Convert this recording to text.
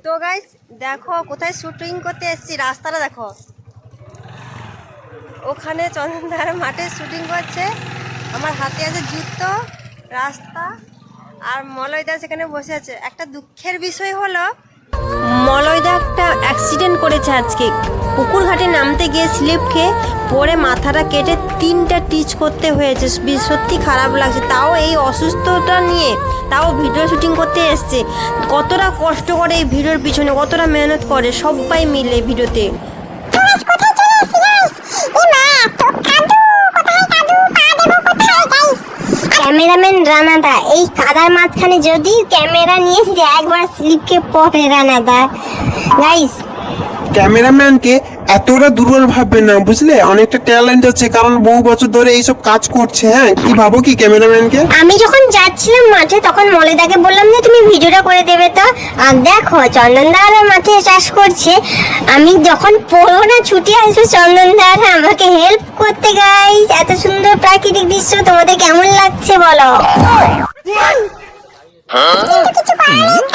তো গাইস দেখো কোথায় শুটিং করতে এসেছি, রাস্তাটা দেখো। ওখানে চন্দনদার মাঠে শুটিং করছে, আমার হাতে আছে জুতো, রাস্তা আর মলয়দা সেখানে বসে আছে। একটা দুঃখের বিষয় হলো মলয়দা একটা অ্যাক্সিডেন্ট করেছে আজকে। পুকুর ঘাটে নামতে গিয়ে স্লিপ খেয়ে পরে মাথাটা কেটে 3টা টিচ করতে হয়েছে। সত্যি খারাপ লাগছে, তাও এই অসুস্থতা নিয়ে তাও ভিডিও শুটিং করতে এসছে। কতটা কষ্ট করে এই ভিডিওর পিছনে, কতটা মেহনত করে সবাই মিলে ভিডিওতে। ক্যামেরাম্যান রানাদা এই কাদার মাঝখানে যদি ক্যামেরা নিয়ে এসে একবার স্লিপকে পড়ে রানাদা। গাইস ক্যামেরাম্যানকে এতটা দুর্বল ভাববে না, বুঝলে? অনেকটা ট্যালেন্ট আছে, কারণ বহু বছর ধরে এইসব কাজ করছে। হ্যাঁ, কি ভাবো কি ক্যামেরাম্যানকে? আমি যখন যাচ্ছিলাম মাঠে তখন মলিদাকে বললাম যে তুমি ভিডিওটা করে দেবে। তো আর দেখো চন্দনদার মাঠে চাষ করছে, আমি যখন পড়বো না ছুটি আসবে চন্দনদার আমাকে হেল্প করতে। গাইস এত সুন্দর প্রাকৃতিক দৃশ্য তোমাদের কেমন লাগছে বলো? কিছু করার নেই,